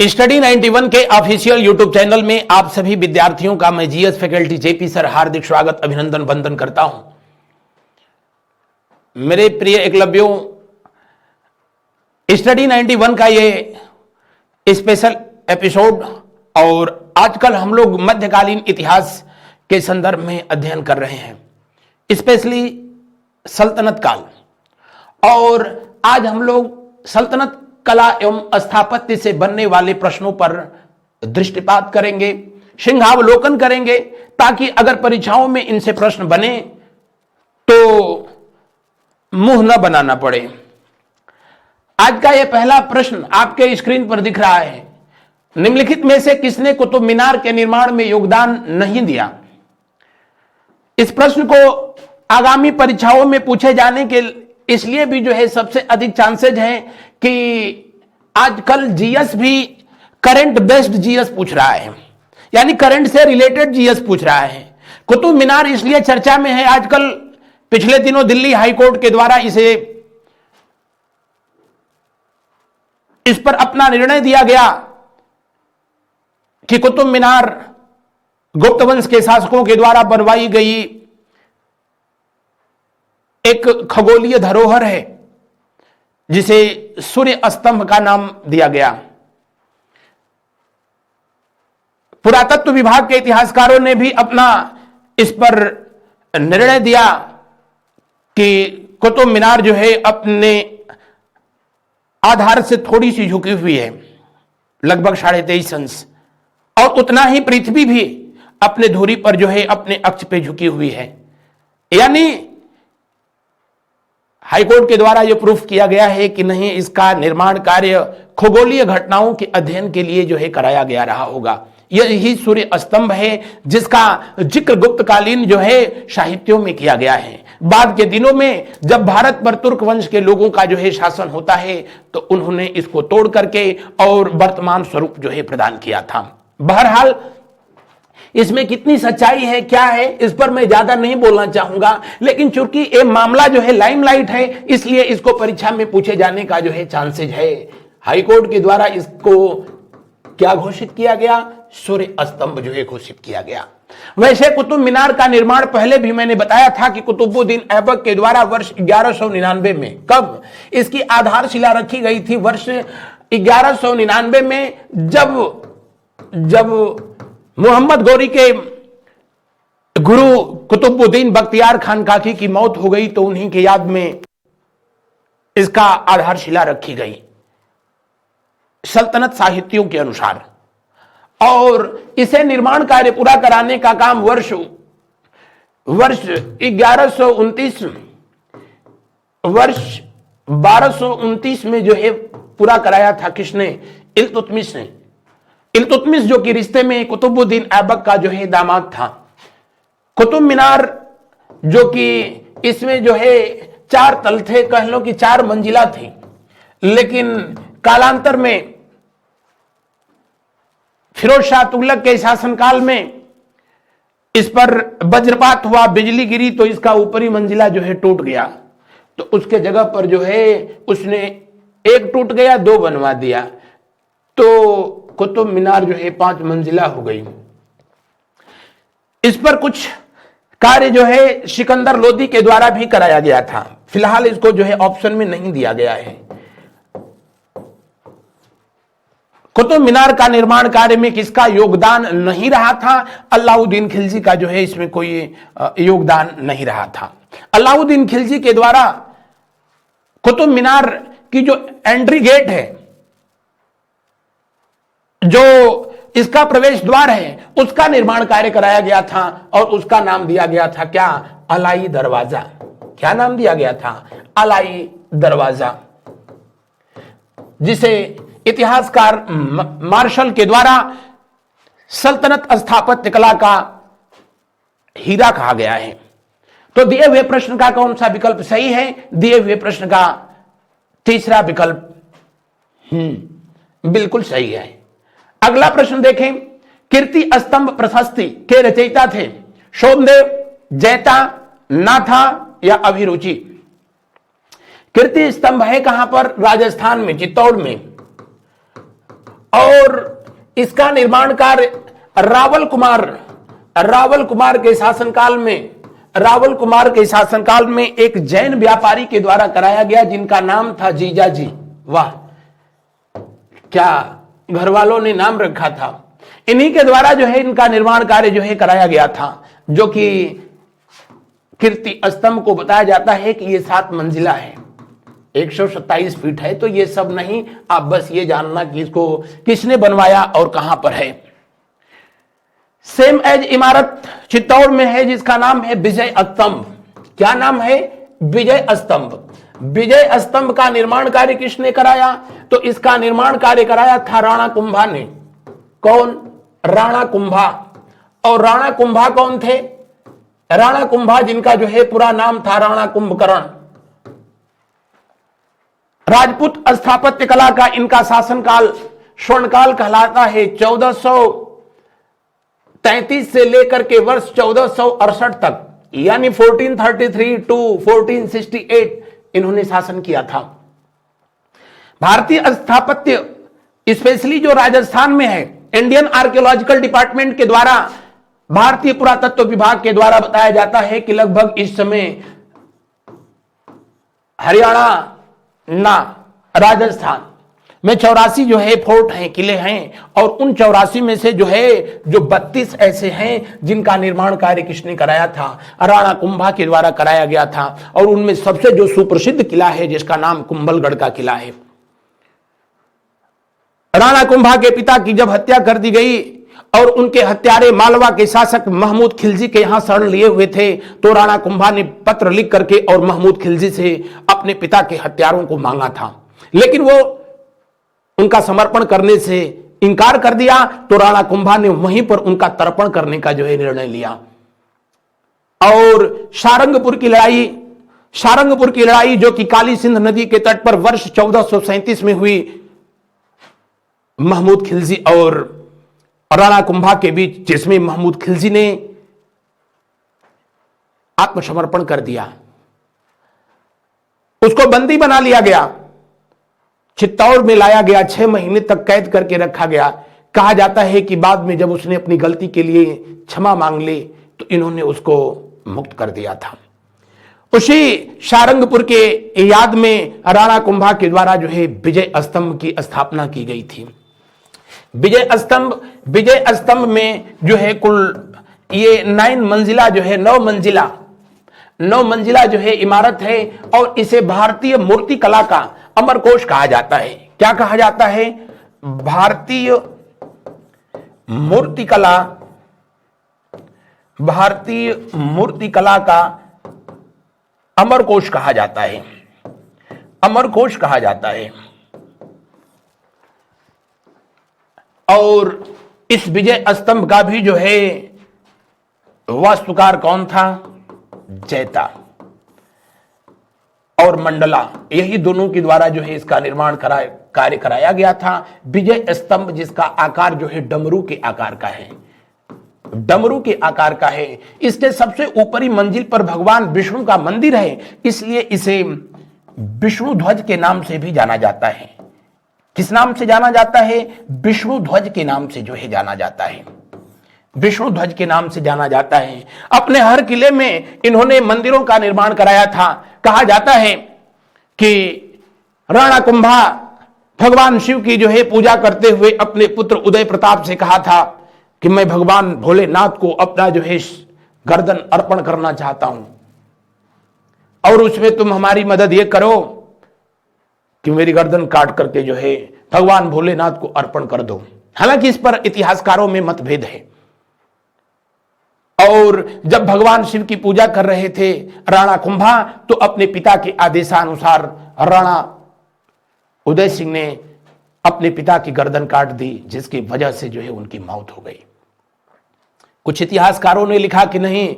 Study 91 के official YouTube channel में आप सभी विद्यार्थियों का मैं जीएस फैकल्टी जेपी सर हार्दिक स्वागत अभिनंदन वंदन करता हूं। मेरे प्रिय एकलव्यों, स्टडी 91 का ये स्पेशल एपिसोड और आजकल हम लोग मध्यकालीन इतिहास के संदर्भ में अध्ययन कर रहे हैं, स्पेशली सल्तनत काल। और आज हम लोग सल्तनत कला एवं स्थापत्य से बनने वाले प्रश्नों पर दृष्टिपात करेंगे, सिंहावलोकन करेंगे, ताकि अगर परीक्षाओं में इनसे प्रश्न बने तो मुंह न बनाना पड़े। आज का यह पहला प्रश्न आपके स्क्रीन पर दिख रहा है। निम्नलिखित में से किसने कुतुब मीनार के निर्माण में योगदान नहीं दिया? इस प्रश्न को आगामी परीक्षाओं में पूछे जाने के इसलिए भी सबसे अधिक चांसेज हैं कि आजकल जीएस भी करंट बेस्ड जीएस पूछ रहा है, यानी करंट से रिलेटेड जीएस पूछ रहा है। कुतुब मीनार इसलिए चर्चा में है आजकल, पिछले दिनों दिल्ली हाई कोर्ट के द्वारा इस पर अपना निर्णय दिया गया कि कुतुब मीनार गुप्त वंश के शासकों के द्वारा बनवाई गई एक खगोलीय धरोहर है जिसे सूर्य स्तंभ का नाम दिया गया। पुरातत्व विभाग के इतिहासकारों ने भी अपना इस पर निर्णय दिया कि कुतुब मीनार अपने आधार से थोड़ी सी झुकी हुई है, लगभग 23.5 अंश, और उतना ही पृथ्वी भी अपने धुरी पर अपने अक्ष पे झुकी हुई है। यानी हाईकोर्ट के द्वारा यह प्रूफ किया गया है कि नहीं, इसका निर्माण कार्य खगोलीय घटनाओं के अध्ययन के लिए कराया गया रहा होगा। यही सूर्य स्तंभ है जिसका जिक्र गुप्तकालीन साहित्यों में किया गया है। बाद के दिनों में जब भारत पर तुर्क वंश के लोगों का शासन होता है तो उन्होंने इसको तोड़ करके और वर्तमान स्वरूप प्रदान किया था। बहरहाल इसमें कितनी सच्चाई है, क्या है, इस पर मैं ज्यादा नहीं बोलना चाहूंगा, लेकिन चूंकि ये मामला लाइमलाइट है इसलिए इसको परीक्षा में पूछे जाने का चांसेज है। हाईकोर्ट के द्वारा इसको क्या घोषित किया गया? सूर्य स्तंभ घोषित किया गया। वैसे कुतुब मीनार का निर्माण पहले भी मैंने बताया था कि कुतुबुद्दीन ऐबक के द्वारा वर्ष 1199 में, कब इसकी आधारशिला रखी गई थी? वर्ष 1199 में, जब मोहम्मद गौरी के गुरु कुतुबुद्दीन बख्तियार खान काकी की मौत हो गई तो उन्हीं के याद में इसका आधारशिला रखी गई सल्तनत साहित्यों के अनुसार। और इसे निर्माण कार्य पूरा कराने का काम वर्ष 1229 में पूरा कराया था। किसने? इल्तुतमिश ने। इल्तुतमिश जो कि रिश्ते में कुतुबुद्दीन ऐबक का दामाद था। कुतुब मीनार जो कि इसमें 4 तल थे, कह लो कि 4 मंजिला थी, लेकिन कालांतर में फिरोज शाह तुगलक के शासनकाल में इस पर वज्रपात हुआ, बिजली गिरी तो इसका ऊपरी मंजिला टूट गया। तो उसके जगह पर उसने एक टूट गया, 2 बनवा दिया, तो कुतुब मीनार 5 मंजिला हो गई। इस पर कुछ कार्य सिकंदर लोदी के द्वारा भी कराया गया था। फिलहाल इसको ऑप्शन में नहीं दिया गया है। कुतुब मीनार का निर्माण कार्य में किसका योगदान नहीं रहा था? अलाउद्दीन खिलजी का इसमें कोई योगदान नहीं रहा था। अलाउद्दीन खिलजी के द्वारा कुतुब मीनार की जो एंट्री गेट है, जो इसका प्रवेश द्वार है, उसका निर्माण कार्य कराया गया था और उसका नाम दिया गया था क्या? अलाई दरवाजा। क्या नाम दिया गया था? अलाई दरवाजा, जिसे इतिहासकार मार्शल के द्वारा सल्तनत स्थापत्य कला का हीरा कहा गया है। तो दिए हुए प्रश्न का कौन सा विकल्प सही है? दिए हुए प्रश्न का तीसरा विकल्प बिल्कुल सही है। अगला प्रश्न देखें। कीर्ति स्तंभ प्रशस्ति के रचयिता थे सोमदेव, जैता, नाथा या अभिरुचि? कीर्ति स्तंभ है कहां पर? राजस्थान में, चित्तौड़ में। और इसका निर्माण कार्य रावल कुमार के शासनकाल में एक जैन व्यापारी के द्वारा कराया गया, जिनका नाम था जीजाजी। वाह, क्या घर वालों ने नाम रखा था। इन्हीं के द्वारा जो है इनका निर्माण कार्य जो है कराया गया था, जो कि कीर्ति स्तंभ को बताया जाता है कि ये 7 मंजिला है, 127 फीट है। तो ये सब नहीं, आप बस ये जानना कि इसको किसने बनवाया और कहां पर है। सेम एज इमारत चित्तौड़ में है, जिसका नाम है विजय स्तंभ। क्या नाम है? विजय स्तंभ। विजय स्तंभ का निर्माण कार्य किसने कराया? तो इसका निर्माण कार्य कराया था राणा कुंभा ने। कौन? राणा कुंभा। और राणा कुंभा कौन थे? राणा कुंभा, जिनका जो है पूरा नाम था राणा कुंभकर्ण। राजपूत स्थापत्य कला का इनका शासनकाल स्वर्णकाल कहलाता है। 1433 से लेकर के वर्ष 1468 तक, यानी 1433 टू 1468 इन्होंने शासन किया था। भारतीय स्थापत्य स्पेशली जो राजस्थान में है, इंडियन आर्कियोलॉजिकल डिपार्टमेंट के द्वारा, भारतीय पुरातत्व विभाग के द्वारा बताया जाता है कि लगभग इस समय हरियाणा ना राजस्थान में 84 जो है फोर्ट हैं, किले हैं। और उन 84 में से जो है 32 ऐसे हैं जिनका निर्माण कार्य किसने कराया था? राणा कुंभा के द्वारा कराया गया था। और उनमें सबसे जो सुप्रसिद्ध किला है, जिसका नाम कुंभलगढ़ का किला है। राणा कुंभा के पिता की जब हत्या कर दी गई और उनके हत्यारे मालवा के शासक महमूद खिलजी के यहां शरण लिए हुए थे, तो राणा कुंभा ने पत्र लिख करके और महमूद खिलजी से अपने पिता के हत्यारों को मांगा था, लेकिन वो उनका समर्पण करने से इंकार कर दिया। तो राणा कुंभा ने वहीं पर उनका तर्पण करने का जो है निर्णय लिया। और सारंगपुर की लड़ाई जो कि काली सिंध नदी के तट पर वर्ष 1437 में हुई, महमूद खिलजी और राणा कुंभा के बीच, जिसमें महमूद खिलजी ने आत्मसमर्पण कर दिया, उसको बंदी बना लिया गया, चित्तौड़ में लाया गया, 6 महीने तक कैद करके रखा गया। कहा जाता है कि बाद में जब उसने अपनी गलती के लिए क्षमा मांग ली तो इन्होंने उसको मुक्त कर दिया था। उसी सारंगपुर के याद में राणा कुंभा के द्वारा जो है विजय स्तंभ की स्थापना की गई थी। विजय स्तंभ में जो है कुल ये 9 मंजिला जो है 9 मंजिला जो है इमारत है। और इसे भारतीय मूर्ति कला का अमरकोश कहा जाता है। क्या कहा जाता है? भारतीय मूर्ति कला का अमरकोश कहा जाता है। अमरकोश कहा जाता है। और इस विजय स्तंभ का भी जो है वास्तुकार कौन था? जैता और मंडला, यही दोनों के द्वारा जो है इसका निर्माण कार्य कराया गया था। विजय स्तंभ जिसका आकार जो है डमरू के आकार का है, डमरू के आकार का है। इसके सबसे ऊपरी मंजिल पर भगवान विष्णु का मंदिर है, इसलिए इसे विष्णु ध्वज के नाम से भी जाना जाता है। किस नाम से जाना जाता है? विष्णु ध्वज के नाम से जो है जाना जाता है। विष्णु ध्वज के नाम से जाना जाता है। अपने हर किले में इन्होंने मंदिरों का निर्माण कराया था। कहा जाता है कि राणा कुंभा भगवान शिव की जो है पूजा करते हुए अपने पुत्र उदय प्रताप से कहा था कि मैं भगवान भोलेनाथ को अपना जो है गर्दन अर्पण करना चाहता हूं, और उसमें तुम हमारी मदद ये करो कि मेरी गर्दन काट करके जो है भगवान भोलेनाथ को अर्पण कर दो। हालांकि इस पर इतिहासकारों में मतभेद है। और जब भगवान शिव की पूजा कर रहे थे राणा कुंभा, तो अपने पिता के आदेशानुसार राणा उदय सिंह ने अपने पिता की गर्दन काट दी, जिसकी वजह से जो है उनकी मौत हो गई। कुछ इतिहासकारों ने लिखा कि नहीं,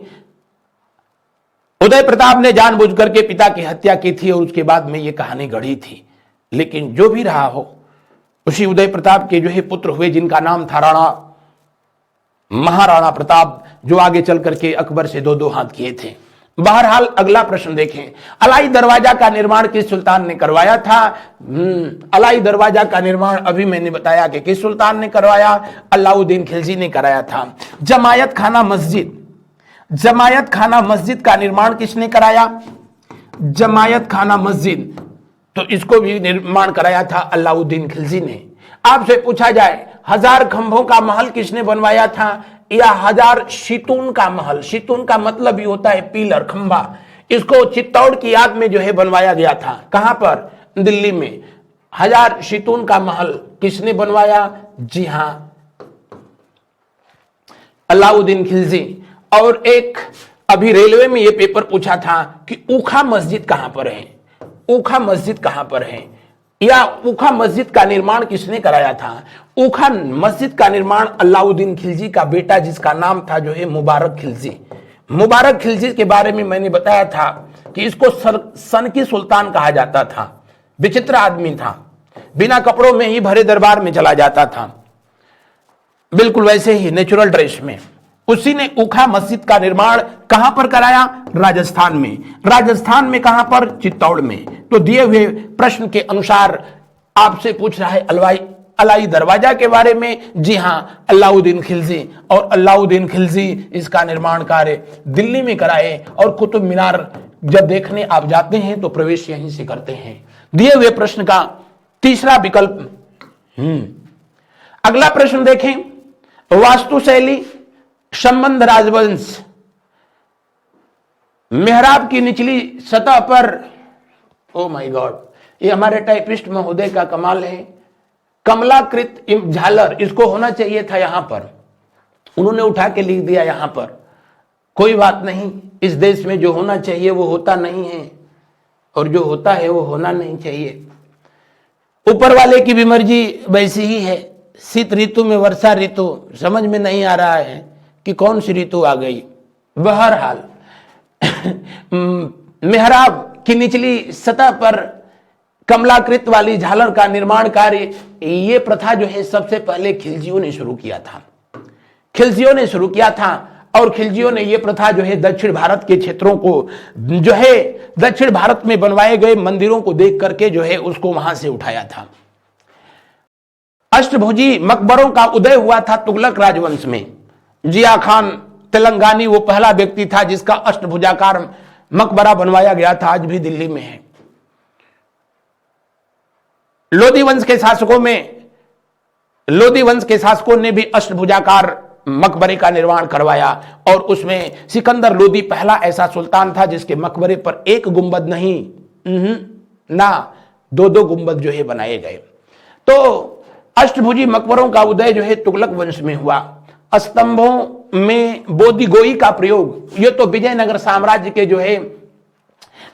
उदय प्रताप ने जानबूझ करके पिता की हत्या की थी और उसके बाद में ये कहानी गढ़ी थी। लेकिन जो भी रहा हो, उसी उदय प्रताप के जो है पुत्र हुए, जिनका नाम था महाराणा प्रताप, जो आगे चल करके अकबर से 2-2 हाथ किए थे। बहरहाल अगला प्रश्न देखें, अलाई दरवाजा का निर्माण किस सुल्तान ने करवाया था? अलाई दरवाजा का निर्माण अभी मैंने बताया कि किस सुल्तान ने करवाया, अलाउद्दीन खिलजी ने कराया था। जमायत खाना मस्जिद का निर्माण किसने कराया? जमायत खाना मस्जिद, तो इसको भी निर्माण कराया था अलाउद्दीन खिलजी ने। आपसे पूछा जाए 1000 खंभों का महल किसने बनवाया था, या 1000 शितून का महल, शितून का मतलब ही होता है पिलर, खंभा, इसको चित्तौड़ की याद में जो है बनवाया गया था। कहां पर? दिल्ली में। 1000 शितून का महल किसने बनवाया? जी हां, अलाउद्दीन खिलजी। और एक अभी रेलवे में यह पेपर पूछा था कि ऊखा मस्जिद कहां पर है, ऊखा मस्जिद कहां पर है, या ऊखा मस्जिद का निर्माण किसने कराया था? ऊखा मस्जिद का निर्माण अलाउद्दीन खिलजी का बेटा, जिसका नाम था जो है मुबारक खिलजी। मुबारक खिलजी के बारे में मैंने बताया था कि इसको सन की सुल्तान कहा जाता था। विचित्र आदमी था, बिना कपड़ों में ही भरे दरबार में चला जाता था, बिल्कुल वैसे ही नेचुरल ड्रेस में। उसी ने ऊखा मस्जिद का निर्माण कहां पर कराया? राजस्थान में। राजस्थान में कहां पर? चित्तौड़ में। तो दिए हुए प्रश्न के अनुसार आपसे पूछ रहा है अलाई दरवाजा के बारे में। जी हां, अलाउद्दीन खिलजी, और अलाउद्दीन खिलजी इसका निर्माण कार्य दिल्ली में कराए। और कुतुब मीनार जब देखने आप जाते हैं तो प्रवेश यहीं से करते हैं। दिए हुए प्रश्न का तीसरा विकल्प। अगला प्रश्न देखें, वास्तुशैली संबंध राजवंश मेहराब की निचली सतह पर, ओ माय गॉड, ये हमारे टाइपिस्ट महोदय का कमाल है, कमलाकृत झालर, इसको होना चाहिए था यहां पर, उन्होंने उठा के लिख दिया यहां पर। कोई बात नहीं, इस देश में जो होना चाहिए वो होता नहीं है, और जो होता है वो होना नहीं चाहिए। ऊपर वाले की भी मर्जी वैसी ही है। शीत ऋतु में वर्षा ऋतु, समझ में नहीं आ रहा है कि कौन सी ऋतु आ गई। बहरहाल मेहराब की निचली सतह पर कमलाकृत वाली झालर का निर्माण कार्य, ये प्रथा जो है सबसे पहले खिलजियों ने शुरू किया था। खिलजियों ने शुरू किया था, और खिलजियों ने यह प्रथा जो है दक्षिण भारत के क्षेत्रों को, जो है दक्षिण भारत में बनवाए गए मंदिरों को देख करके जो है उसको वहां से उठाया था। अष्टभुजी मकबरों का उदय हुआ था तुगलक राजवंश में। जिया खान तेलंगानी वो पहला व्यक्ति था जिसका अष्टभुजाकार मकबरा बनवाया गया था, आज भी दिल्ली में है। लोधी वंश के शासकों ने भी अष्टभुजाकार मकबरे का निर्माण करवाया, और उसमें सिकंदर लोधी पहला ऐसा सुल्तान था जिसके मकबरे पर एक गुंबद नहीं ना 2-2 गुंबद जो है बनाए गए। तो अष्टभुजी मकबरों का उदय जो है तुगलक वंश में हुआ। स्तंभों में बोधिगोई का प्रयोग, ये तो विजयनगर साम्राज्य के जो है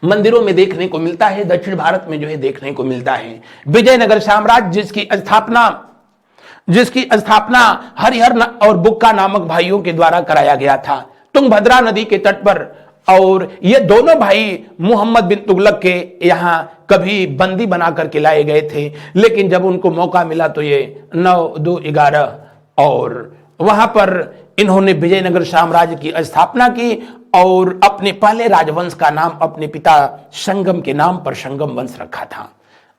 मंदिरों में देखने को मिलता है, दक्षिण भारत में जो है देखने को मिलता है। विजयनगर साम्राज्य जिसकी स्थापना हरिहर और बुक्का नामक भाइयों के द्वारा कराया गया था, तुंगभद्रा नदी के तट पर। और ये दोनों भाई मोहम्मद बिन तुगलक के यहां कभी बंदी बना करके लाए गए थे, लेकिन जब उनको मौका मिला तो ये 9-2-11 और वहां पर इन्होंने विजयनगर साम्राज्य की स्थापना की, और अपने पहले राजवंश का नाम अपने पिता संगम के नाम पर संगम वंश रखा था।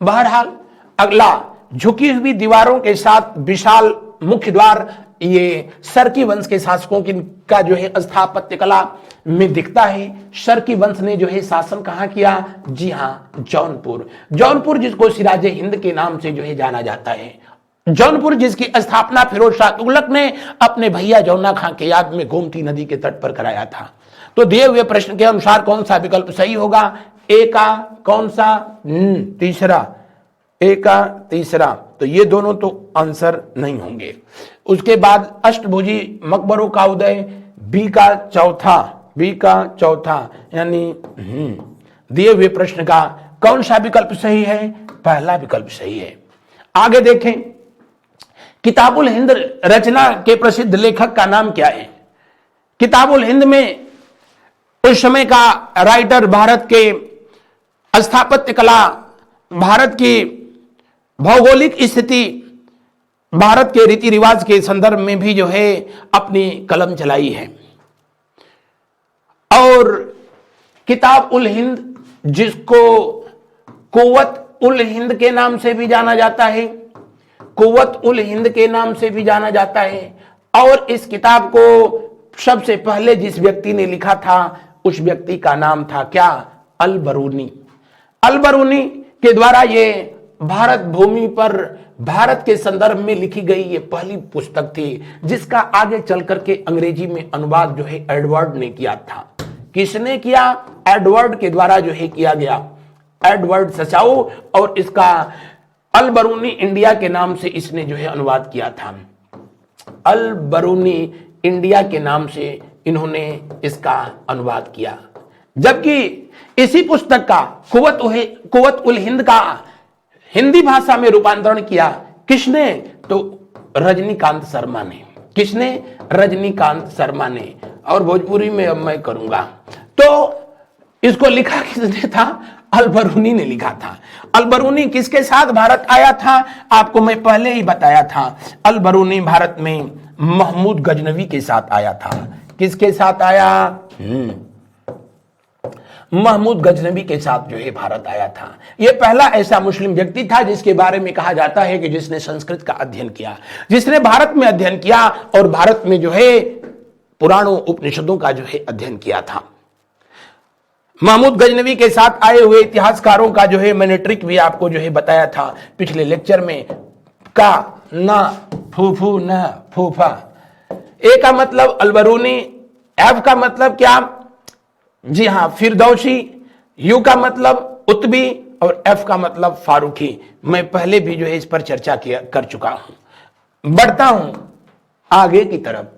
बहरहाल अगला, झुकी हुई दीवारों के साथ विशाल मुख्य द्वार, ये सरकी वंश के शासकों का जो है स्थापत्य कला में दिखता है। सरकी वंश ने जो है शासन कहां किया? जी हां, जौनपुर जिसको सिराजे हिंद के नाम से जो है जाना जाता है। जौनपुर जिसकी स्थापना फिरोज शाह तुगलक ने अपने भैया जौना खां के याद में गोमती नदी के तट पर कराया था। तो दिए हुए प्रश्न के अनुसार कौन सा विकल्प सही होगा? ए का कौन सा? तीसरा, ए का तीसरा। तो ये दोनों तो आंसर नहीं होंगे। उसके बाद अष्टभुजी मकबरों का उदय, बी का चौथा, यानी दिए हुए प्रश्न का कौन सा विकल्प सही है? पहला विकल्प सही है। आगे देखें, किताबुल हिंद रचना के प्रसिद्ध लेखक का नाम क्या है? किताबुल हिंद में उस समय का राइटर भारत के स्थापत्य कला, भारत की भौगोलिक स्थिति, भारत के रीति रिवाज के संदर्भ में भी जो है अपनी कलम चलाई है। और किताब उल हिंद, जिसको कुव्वत उल हिंद के नाम से भी जाना जाता है, कुव्वत उल हिंद के नाम से भी जाना जाता है। और इस किताब को सबसे पहले जिस व्यक्ति ने लिखा था उस व्यक्ति का नाम था क्या? अल बरूनी। अल बरूनी के द्वारा ये भारत भूमि पर भारत के संदर्भ में लिखी गई ये पहली पुस्तक थी, जिसका आगे चल करके अंग्रेजी में अनुवाद जो है एडवर्ड ने किया था। किसने किया? एडवर्ड के द्वारा जो है किया गया, एडवर्ड सचाऊ। और इसका अल बरूनी इंडिया के नाम से इसने जो है अनुवाद किया था। अल बरूनी इंडिया के नाम से इन्होंने इसका अनुवाद किया। जबकि इसी पुस्तक का कुव्वत उल हिंद का हिंदी भाषा में रूपांतरण किया किसने? तो रजनीकांत शर्मा ने। किसने? रजनीकांत शर्मा ने। और भोजपुरी में अब मैं करूंगा। तो इसको लिखा किसने था? अल बरूनी ने लिखा था। अल बरूनी किसके साथ भारत आया था? आपको मैं पहले ही बताया था। अल बरूनी भारत में महमूद गजनवी के साथ आया था। किसके साथ आया? महमूद गजनवी के साथ जो है भारत आया था। यह पहला ऐसा मुस्लिम व्यक्ति था जिसके बारे में कहा जाता है कि जिसने संस्कृत का अध्ययन किया, जिसने भारत में अध्ययन किया और भारत में जो है पुराणों उपनिषदों का जो है अध्ययन किया था। महमूद गजनवी के साथ आए हुए इतिहासकारों का जो है मैंने ट्रिक भी आपको जो है बताया था पिछले लेक्चर में। का ना फूफू ना फूफा। ए का मतलब अलबरूनी, एफ का मतलब क्या? जी हां फिरदौसी, यू का मतलब उत्बी और एफ का मतलब फारूकी। मैं पहले भी जो है इस पर चर्चा कर चुका हूं। बढ़ता हूं आगे की तरफ।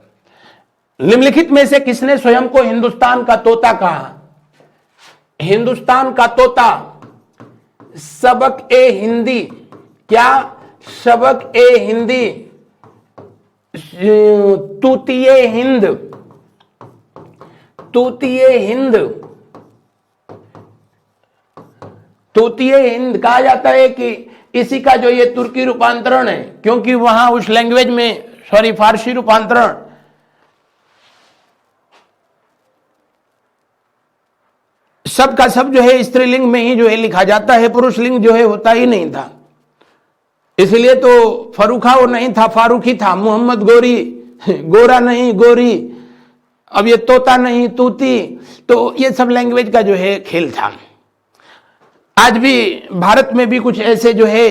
निम्नलिखित में से किसने स्वयं को हिंदुस्तान का तोता कहा? हिंदुस्तान का तोता सबक ए हिंदी। क्या? सबक ए हिंदी, तूतिए हिंद, तूतिए हिंद, तूतिए हिंद कहा जाता है कि इसी का जो ये तुर्की रूपांतरण है, क्योंकि वहां उस लैंग्वेज में फारसी रूपांतरण सब का सब जो है स्त्रीलिंग में ही जो है लिखा जाता है, पुरुष लिंग जो है होता ही नहीं था। इसलिए तो फरूखा वो नहीं था, फारूकी था। मोहम्मद गोरी, गोरा नहीं गोरी। अब ये तोता नहीं तूती। तो ये सब लैंग्वेज का जो है खेल था। आज भी भारत में भी कुछ ऐसे जो है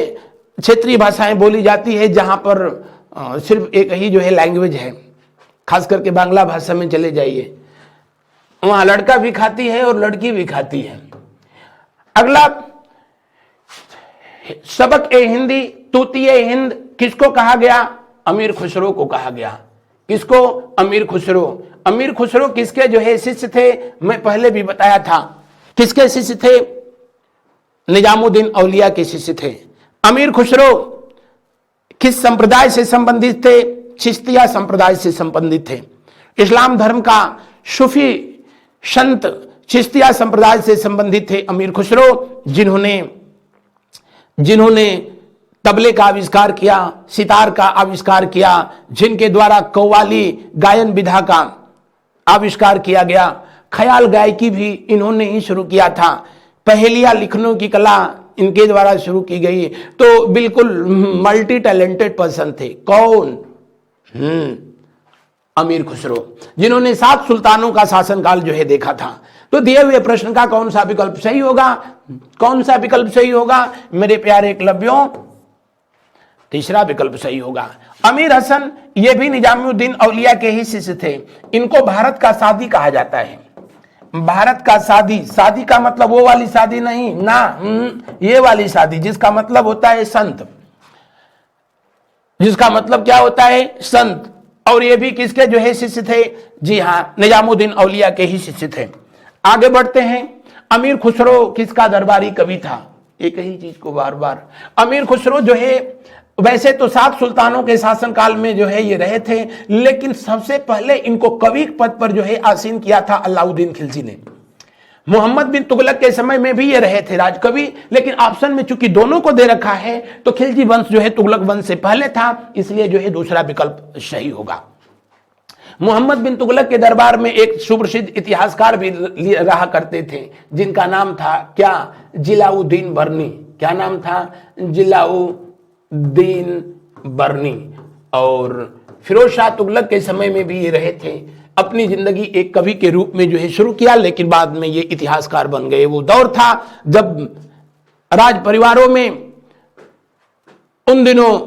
क्षेत्रीय भाषाएं बोली जाती है जहां पर सिर्फ एक ही जो है लैंग्वेज है। खास करके बांग्ला भाषा में चले जाइए, वहां लड़का भी खाती है और लड़की भी खाती है। अगला सबक ए हिंदी, तूतिए हिंद किसको कहा गया? अमीर खुसरो को कहा गया। किसको? अमीर खुसरो। अमीर खुसरो किसके जो है शिष्य थे? मैं पहले भी बताया था। किसके शिष्य थे? निजामुद्दीन औलिया के शिष्य थे। अमीर खुसरो किस संप्रदाय से संबंधित थे? चिश्तिया संप्रदाय से संबंधित थे। इस्लाम धर्म का सूफी संत चिश्तिया संप्रदाय से संबंधित थे अमीर खुसरो, जिन्होंने तबले का आविष्कार किया, सितार का आविष्कार किया, जिनके द्वारा कव्वाली गायन विधा का आविष्कार किया गया। ख्याल गायकी भी इन्होंने ही शुरू किया था। पहेलियां लिखने की कला इनके द्वारा शुरू की गई। तो बिल्कुल मल्टी टैलेंटेड पर्सन थे। कौन? अमीर खुसरो, जिन्होंने 7 सुल्तानों का शासनकाल जो है देखा था। तो दिए हुए प्रश्न का कौन सा विकल्प सही होगा? कौन सा विकल्प सही होगा मेरे प्यारे एकलव्यों? तीसरा विकल्प सही होगा। अमीर हसन ये भी निजामुद्दीन औलिया के ही शिष्य थे। इनको भारत का सादी कहा जाता है। भारत का सादी, सादी का मतलब वो वाली शादी नहीं ना, ये वाली शादी जिसका मतलब होता है संत, जिसका मतलब क्या होता है? संत। और ये भी किसके जो है शिष्य थे? जी हां, निजामुद्दीन औलिया के ही शिष्य थे। आगे बढ़ते हैं। अमीर खुसरो किसका दरबारी कवि था? एक ही चीज को बार बार। अमीर खुसरो जो है वैसे तो 7 सुल्तानों के शासनकाल में जो है ये रहे थे, लेकिन सबसे पहले इनको कवि पद पर जो है आसीन किया था अलाउद्दीन खिलजी ने। मोहम्मद बिन तुगलक के समय में भी ये रहे थे राजकवि, लेकिन ऑप्शन में चूंकि दोनों को दे रखा है तो खिलजी वंश जो है तुगलक वंश से पहले था, इसलिए जो है दूसरा विकल्प सही होगा। मोहम्मद बिन तुगलक के दरबार में एक सुप्रसिद्ध इतिहासकार भी रहा करते थे, जिनका नाम था क्या, जिलाउद्दीन बर्नी। क्या नाम था, जिलाउद्दीन बर्नी। और फिरोज शाह तुगलक के समय में भी ये रहे थे। अपनी जिंदगी एक कवि के रूप में जो है शुरू किया, लेकिन बाद में ये इतिहासकार बन गए। वो दौर था जब राज परिवारों में उन दिनों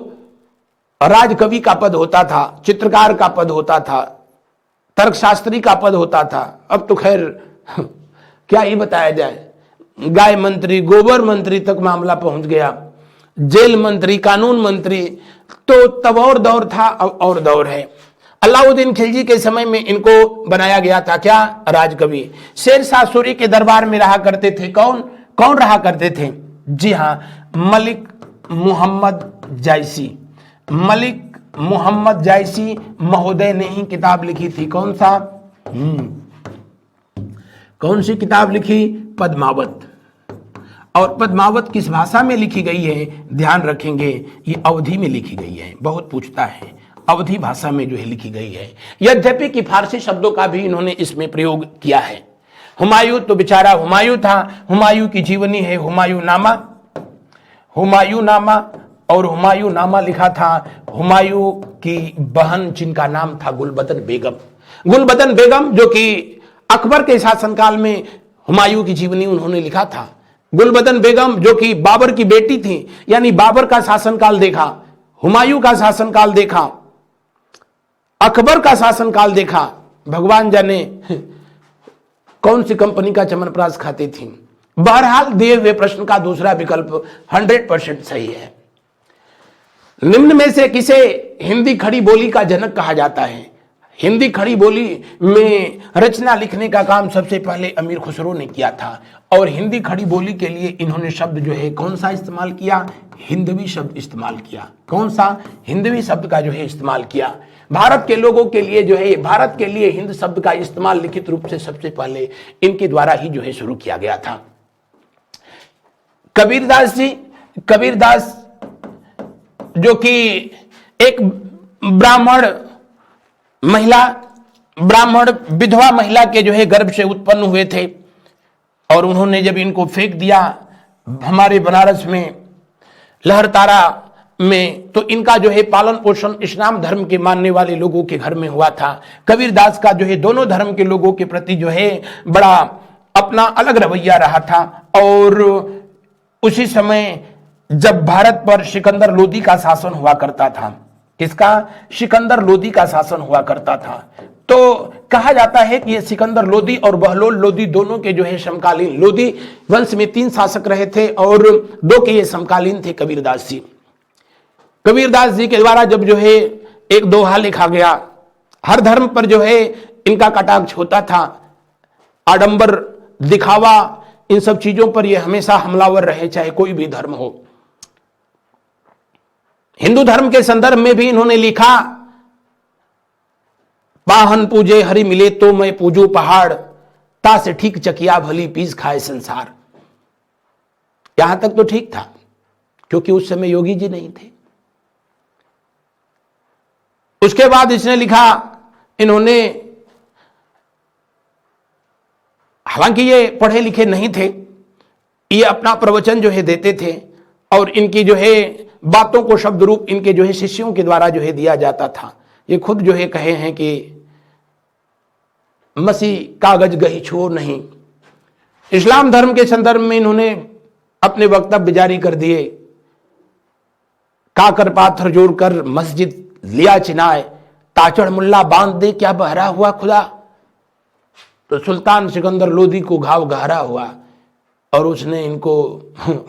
राजकवि का पद होता था, चित्रकार का पद होता था, तर्कशास्त्री का पद होता था। अब तो खैर क्या ही बताया जाए, गाय मंत्री, गोबर मंत्री तक मामला पहुंच गया, जेल मंत्री, कानून मंत्री। तो तब और दौर था, अब और दौर है। अलाउद्दीन खिलजी के समय में इनको बनाया गया था क्या, राजकवि। शेरशाह सूरी के दरबार में रहा करते थे कौन, कौन रहा करते थे, जी हां, मलिक मोहम्मद जायसी। मलिक मोहम्मद जायसी महोदय ने ही किताब लिखी थी, कौन सा, कौन सी किताब लिखी, पद्मावत। और पद्मावत किस भाषा में लिखी गई है, ध्यान रखेंगे, ये अवधी में लिखी गई है। बहुत पूछता है, अवधी भाषा में जो है लिखी गई है। यद्यपि कि फारसी शब्दों का भी इन्होंने इसमें प्रयोग किया है। हुमायूं तो बेचारा हुमायूं था, हुमायूं की जीवनी है हुमायूं नामा। हुमायूं नामा, और हुमायूं नामा लिखा था हुमायूं की बहन जिनका नाम था गुलबदन बेगम। गुलबदन बेगम जो कि अकबर के शासनकाल में हुमायूं की जीवनी उन्होंने लिखा था। गुलबदन बेगम जो कि बाबर की बेटी थी, यानी बाबर का शासनकाल देखा, हुमायूं का शासनकाल देखा, अकबर का शासनकाल देखा, भगवान जाने कौन सी कंपनी का चमनप्राश खाती थी। बहरहाल दिए हुए प्रश्न का दूसरा विकल्प 100% सही है। निम्न में से किसे हिंदी खड़ी बोली का जनक कहा जाता है। हिंदी खड़ी बोली में रचना लिखने का काम सबसे पहले अमीर खुसरो ने किया था, और हिंदी खड़ी बोली के लिए इन्होंने शब्द जो है कौन सा इस्तेमाल किया, हिंदवी शब्द इस्तेमाल किया। कौन सा, हिंदवी शब्द का जो है इस्तेमाल किया। भारत के लोगों के लिए जो है, भारत के लिए हिंद शब्द का इस्तेमाल लिखित रूप से सबसे पहले इनके द्वारा ही जो है शुरू किया गया था। कबीरदास जी, कबीरदास जो कि एक ब्राह्मण महिला, ब्राह्मण विधवा महिला के जो है गर्भ से उत्पन्न हुए थे, और उन्होंने जब इनको फेंक दिया हमारे बनारस में लहरतारा में, तो इनका जो है पालन पोषण इस्लाम धर्म के मानने वाले लोगों के घर में हुआ था। कबीरदास का जो है दोनों धर्म के लोगों के प्रति जो है बड़ा अपना अलग रवैया रहा था। और उसी समय जब भारत पर सिकंदर लोदी का शासन हुआ करता था, किसका, सिकंदर लोदी का शासन हुआ करता था, तो कहा जाता है कि ये सिकंदर लोदी और बहलोल लोदी दोनों के जो है समकालीन, लोदी वंश में 3 शासक रहे थे और 2 के ये समकालीन थे कबीरदास जी। कबीरदास जी के द्वारा जब जो है एक दोहा लिखा गया, हर धर्म पर जो है इनका कटाक्ष होता था, आडंबर, दिखावा, इन सब चीजों पर ये हमेशा हमलावर रहे, चाहे कोई भी धर्म हो। हिंदू धर्म के संदर्भ में भी इन्होंने लिखा, पाहन पूजे हरि मिले तो मैं पूजू पहाड़, ता से ठीक चकिया भली पीस खाए संसार। यहां तक तो ठीक था, क्योंकि उस समय योगी जी नहीं थे। उसके बाद इसने लिखा, इन्होंने, हालांकि ये पढ़े लिखे नहीं थे, ये अपना प्रवचन जो है देते थे, और इनकी जो है बातों को शब्द रूप इनके जो है शिष्यों के द्वारा जो है दिया जाता था। ये खुद जो है कहे हैं कि मसी कागज गही छोर नहीं। इस्लाम धर्म के संदर्भ में इन्होंने अपने वक्तव्य जारी कर दिए, काकर पाथर जोड़कर मस्जिद लिया चिनाए, ताचड़ मुल्ला बांध दे क्या बहरा हुआ खुदा। तो सुल्तान सिकंदर लोदी को घाव गहरा हुआ, और उसने इनको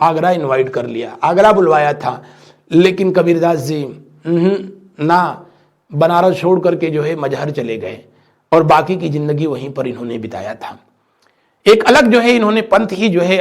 आगरा इनवाइट कर लिया, आगरा बुलवाया था। लेकिन कबीरदास जी ना, बनारस छोड़ करके जो है मजहर चले गए, और बाकी की जिंदगी वहीं पर इन्होंने बिताया था। एक अलग जो है इन्होंने पंथ ही जो है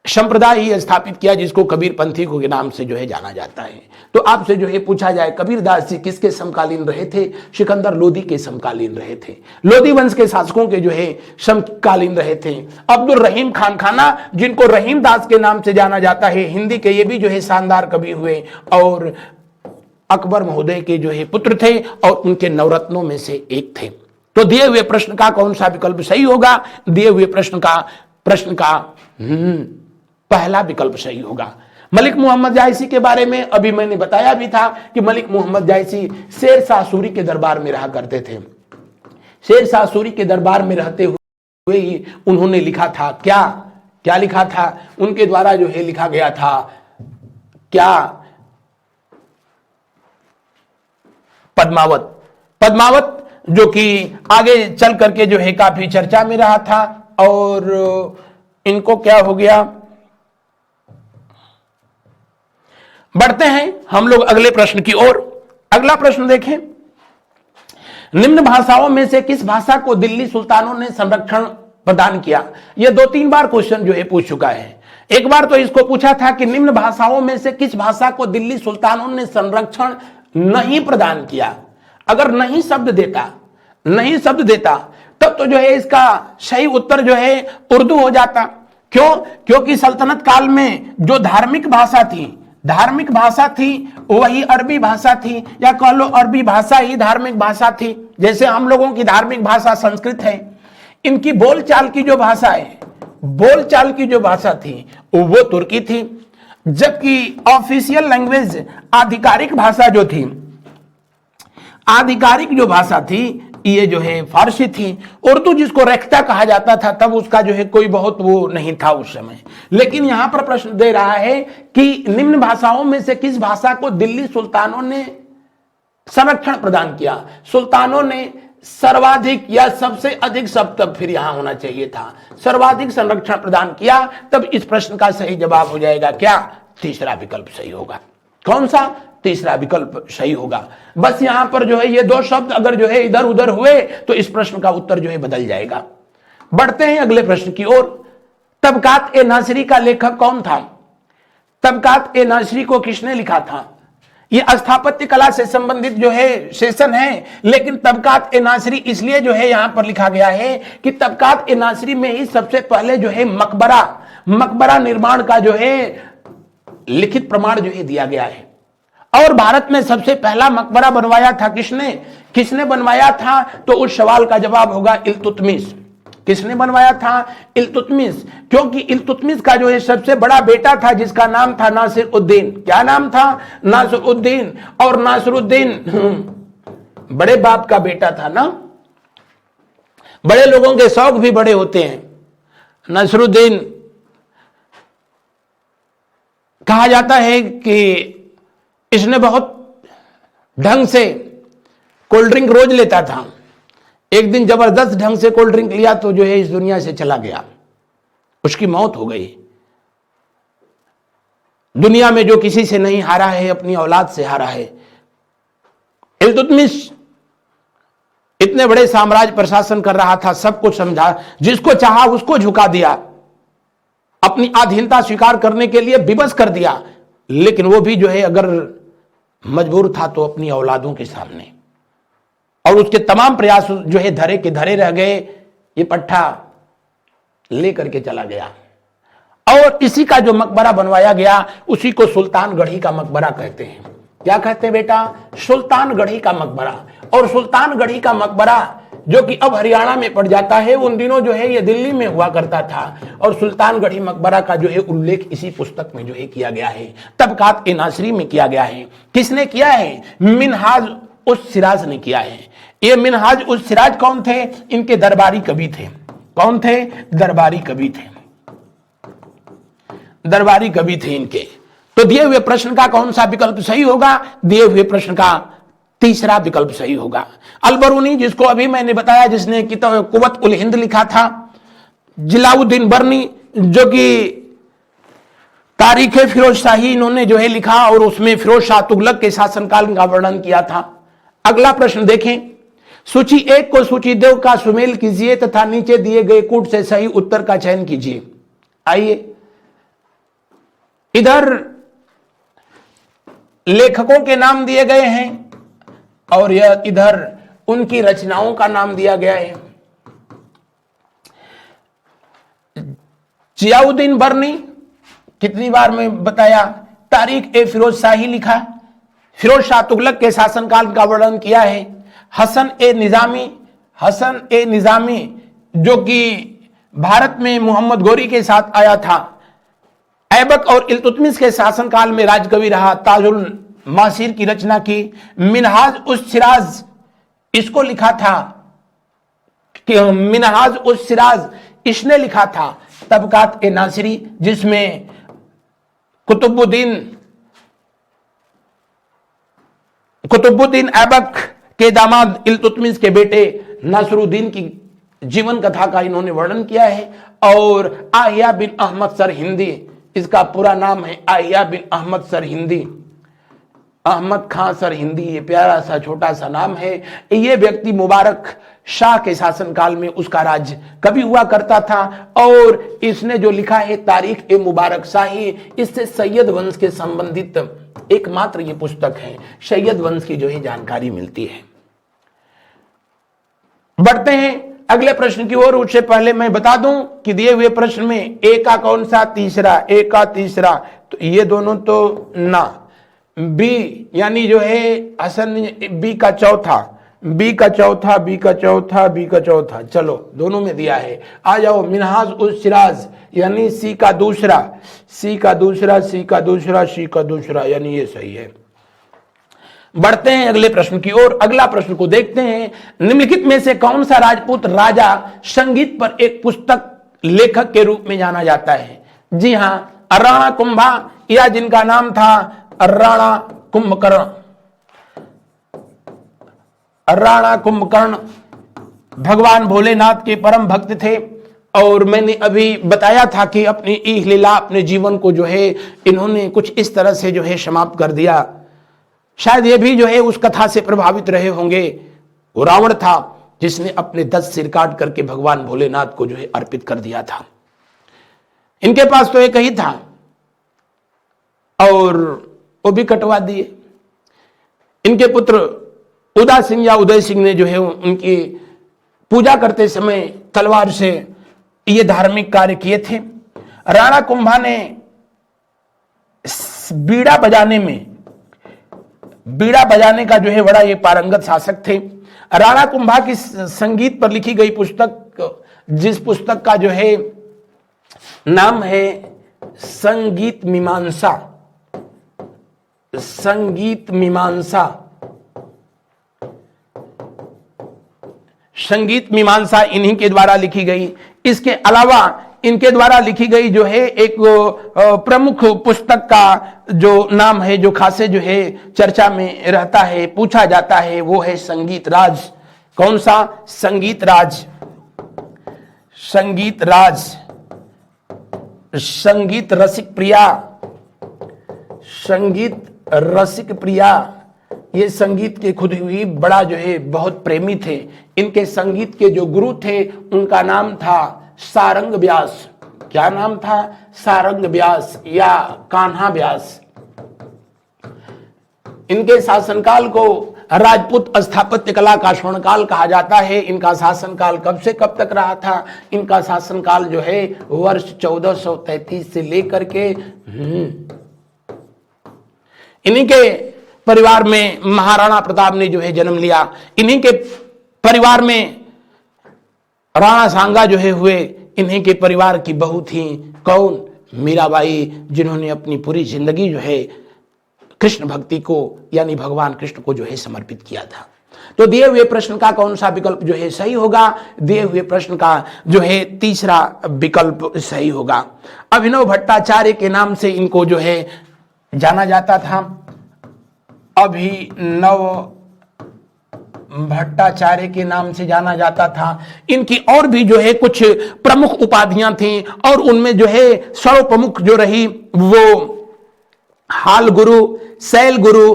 संप्रदाय ही स्थापित किया, जिसको कबीर पंथी के नाम से जो है जाना जाता है। तो आपसे जो है पूछा जाए, कबीरदास जी किसके समकालीन रहे थे, सिकंदर लोदी के समकालीन रहे थे, लोदी वंश के शासकों के जो है समकालीन रहे थे। अब्दुल रहीम खान खाना, जिनको रहीम दास के नाम से जाना जाता है, हिंदी के ये भी जो है शानदार कवि हुए, और अकबर महोदय के जो है पुत्र थे और उनके नवरत्नों में से एक थे। तो दिए हुए प्रश्न का कौन सा विकल्प सही होगा? दिए हुए प्रश्न का पहला विकल्प सही होगा। मलिक मोहम्मद जायसी के बारे में अभी मैंने बताया भी था कि मलिक मोहम्मद जायसी शेर शाह सूरी के दरबार में रहा करते थे। शेर शाह सूरी के दरबार में रहते हुए ही उन्होंने लिखा था क्या लिखा था? उनके द्वारा जो है लिखा गया था क्या? पद्मावत जो कि आगे चल करके जो है काफी चर्चा में रहा था। और इनको क्या हो गया? बढ़ते हैं हम लोग अगले प्रश्न की ओर। अगला प्रश्न देखें, निम्न भाषाओं में से किस भाषा को दिल्ली सुल्तानों ने संरक्षण प्रदान किया? यह 2-3 बार क्वेश्चन जो है पूछ चुका है। एक बार तो इसको पूछा था कि निम्न भाषाओं में से किस भाषा को दिल्ली सुल्तानों ने संरक्षण नहीं प्रदान किया। अगर नहीं शब्द देता तब तो जो है इसका सही उत्तर जो है उर्दू हो जाता। क्यों? क्योंकि सल्तनत काल में जो धार्मिक भाषा थी वही अरबी भाषा थी, या कह लो अरबी भाषा ही धार्मिक भाषा थी। जैसे हम लोगों की धार्मिक भाषा संस्कृत है, इनकी बोलचाल की जो भाषा थी वो तुर्की थी। जबकि ऑफिशियल लैंग्वेज आधिकारिक भाषा थी ये जो है फारसी थी। उर्दू जिसको रेख्ता कहा जाता था तब उसका जो है कोई बहुत वो नहीं था उस समय। लेकिन यहां पर प्रश्न दे रहा है कि निम्न भाषाओं में से किस भाषा को दिल्ली सुल्तानों ने संरक्षण प्रदान किया। सुल्तानों ने सर्वाधिक या सबसे अधिक शब्द तब फिर यहां होना चाहिए था, सर्वाधिक संरक्षण प्रदान किया। तब इस प्रश्न का सही जवाब हो जाएगा क्या? तीसरा विकल्प सही होगा। कौन सा? तीसरा विकल्प सही होगा। बस यहां पर जो है ये 2 शब्द अगर जो है इधर उधर हुए तो इस प्रश्न का उत्तर जो है बदल जाएगा। बढ़ते हैं अगले प्रश्न की ओर। तबकात ए नासिरी का लेखक कौन था? तबकात ए नासिरी को किसने लिखा था? ये स्थापत्य कला से संबंधित जो है सेशन है, लेकिन तबकात ए नासिरी इसलिए जो है यहां पर लिखा गया है कि तबकात ए नासिरी में ही सबसे पहले जो है मकबरा निर्माण का जो है लिखित प्रमाण जो है दिया गया है। और भारत में सबसे पहला मकबरा बनवाया था किसने बनवाया था? तो उस सवाल का जवाब होगा इल्तुतमिश। किसने बनवाया था? इल्तुतमिश। क्योंकि इल्तुतमिश का जो है सबसे बड़ा बेटा था जिसका नाम था नासिरुद्दीन। क्या नाम था? नासिरुद्दीन। और नासिरुद्दीन बड़े बाप का बेटा था ना। बड़े लोगों के शौक भी बड़े होते हैं। नासिरुद्दीन कहा जाता है कि इसने बहुत ढंग से कोल्ड ड्रिंक रोज लेता था। एक दिन जबरदस्त ढंग से कोल्ड ड्रिंक लिया तो जो है इस दुनिया से चला गया, उसकी मौत हो गई। दुनिया में जो किसी से नहीं हारा है अपनी औलाद से हारा है। इल्तुतमिश इतने बड़े साम्राज्य प्रशासन कर रहा था, सब कुछ समझा, जिसको चाहा उसको झुका दिया, अपनी अधीनता स्वीकार करने के लिए विवश कर दिया। लेकिन वो भी जो है अगर मजबूर था तो अपनी औलादों के सामने। और उसके तमाम प्रयास जो है धरे के धरे रह गए। ये पट्टा लेकर के चला गया। और इसी का जो मकबरा बनवाया गया उसी को सुल्तानगढ़ी का मकबरा कहते हैं। क्या कहते हैं बेटा? सुल्तानगढ़ी का मकबरा। और सुल्तानगढ़ी का मकबरा जो कि अब हरियाणा में पड़ जाता है, उन दिनों जो है ये दिल्ली में हुआ करता था। और सुल्तानगढ़ी मकबरा का जो है उल्लेख इसी पुस्तक में जो है किया गया है, तबकात ए नासिरी में किया गया है। किसने किया है? मिनहाज उस सिराज ने किया है। ये मिनहाज उस सिराज कौन थे? इनके दरबारी कवि थे। कौन थे? दरबारी कवि थे। दरबारी कवि थे इनके। तो दिए हुए प्रश्न का कौन सा विकल्प सही होगा? दिए हुए प्रश्न का तीसरा विकल्प सही होगा। अलबरूनी, जिसको अभी मैंने बताया, जिसने किताब कुव्वत उल हिंद लिखा था। जिलाउद्दीन बर्नी, जो कि तारीख फिरोज शाही इन्होंने जो है लिखा और उसमें फिरोज शाह तुगलक के शासनकाल का वर्णन किया था। अगला प्रश्न देखें। सूची 1 को सूची 2 का सुमेल कीजिए तथा नीचे दिए गए कूट से सही उत्तर का चयन कीजिए। आइए, इधर लेखकों के नाम दिए गए हैं और यह इधर उनकी रचनाओं का नाम दिया गया है। जियाउद्दीन बर्नी, कितनी बार मैं बताया, तारीख ए फिरोज शाही लिखा। फिरोज शाह तुगलक के शासनकाल का वर्णन किया है। हसन ए निजामी जो कि भारत में मोहम्मद गौरी के साथ आया था। ऐबक और इल्तुतमिश के शासनकाल में राजकवि रहा। ताजुल मासीर की रचना की। मिनहाज उस सिराज इसको लिखा था कि मिनहाज उस सिराज इसने लिखा था। तबकात ए नासिरी जिसमें कुतुबुद्दीन ऐबक के दामाद इल्तुतमिश के बेटे नासरुद्दीन की जीवन कथा का इन्होंने वर्णन किया है। और आहिया बिन अहमद सर हिंदी, इसका पूरा नाम है आहिया बिन अहमद सर हिंदी, अहमद खां सर हिंदी, ये प्यारा सा छोटा सा नाम है। ये व्यक्ति मुबारक शाह के शासनकाल में उसका राज कभी हुआ करता था। और इसने जो लिखा है तारीख ए मुबारक शाही, इससे सैयद वंश के संबंधित एकमात्र ये पुस्तक है। सैयद वंश की जो है जानकारी मिलती है। बढ़ते हैं अगले प्रश्न की ओर। उससे पहले मैं बता दूं कि दिए हुए प्रश्न में ए का कौन सा तीसरा, ए का तीसरा, तो ये दोनों तो ना, बी यानी जो है हसन बी का चौथा, बी का चौथा, बी का चौथा, बी का चौथा, चलो दोनों में दिया है। आ जाओ मिनहाज उस सिराज यानी सी का दूसरा, सी का दूसरा, सी का दूसरा, सी का दूसरा, यानी ये सही है। बढ़ते हैं अगले प्रश्न की ओर। अगला प्रश्न को देखते हैं। निम्नलिखित में से कौन सा राजपूत राजा संगीत पर एक पुस्तक लेखक के रूप में जाना जाता है? जी हां, राणा कुंभा, या जिनका नाम था राणा कुंभकर्ण। राणा कुंभकर्ण भगवान भोलेनाथ के परम भक्त थे। और मैंने अभी बताया था कि अपनी इह लीला, अपने जीवन को जो है इन्होंने कुछ इस तरह से जो है समाप्त कर दिया। शायद ये भी जो है उस कथा से प्रभावित रहे होंगे। वो रावण था जिसने अपने 10 सिर काट करके भगवान भोलेनाथ को जो है अर्पित कर दिया था। इनके पास तो एक ही था और वो भी कटवा दिए। इनके पुत्र उदय सिंह या उदय सिंह ने जो है उनकी पूजा करते समय तलवार से ये धार्मिक कार्य किए थे। राणा कुंभा ने बीड़ा बजाने का जो है बड़ा ये पारंगत शासक थे। राणा कुंभा की संगीत पर लिखी गई पुस्तक, जिस पुस्तक का जो है नाम है संगीत मीमांसा, संगीत मीमांसा, संगीत मीमांसा इन्हीं के द्वारा लिखी गई। इसके अलावा इनके द्वारा लिखी गई जो है एक प्रमुख पुस्तक का जो नाम है, जो खासे जो है चर्चा में रहता है, पूछा जाता है, वो है संगीत राज। कौन सा? संगीत राज। संगीत राज, संगीत रसिक प्रिया, संगीत रसिक प्रिया, ये संगीत के खुद ही बड़ा जो है बहुत प्रेमी थे। इनके संगीत के जो गुरु थे उनका नाम था सारंग व्यास। क्या नाम था? सारंग व्यास या कान्हा व्यास। इनके शासनकाल को राजपूत स्थापत्य कला का स्वर्णकाल कहा जाता है। इनका शासनकाल कब से कब तक रहा था? इनका शासनकाल जो है वर्ष 1433 से लेकर के इन्हीं के परिवार में महाराणा प्रताप ने जो है जन्म लिया। इन्हीं के परिवार में राणा सांगा जो है हुए। इन्हीं के परिवार की बहू थी कौन? मीराबाई, जिन्होंने अपनी पूरी जिंदगी जो है कृष्ण भक्ति को यानी भगवान कृष्ण को जो है समर्पित किया था। तो दिए हुए प्रश्न का कौन सा विकल्प जो है सही होगा? दिए हुए प्रश्न का जो है तीसरा विकल्प सही होगा। अभिनव भट्टाचार्य के नाम से इनको जो है जाना जाता था। अभिनव भट्टाचार्य के नाम से जाना जाता था। इनकी और भी जो है कुछ प्रमुख उपाधियां थीं और उनमें जो है सर्वप्रमुख जो रही वो हाल गुरु, शैल गुरु,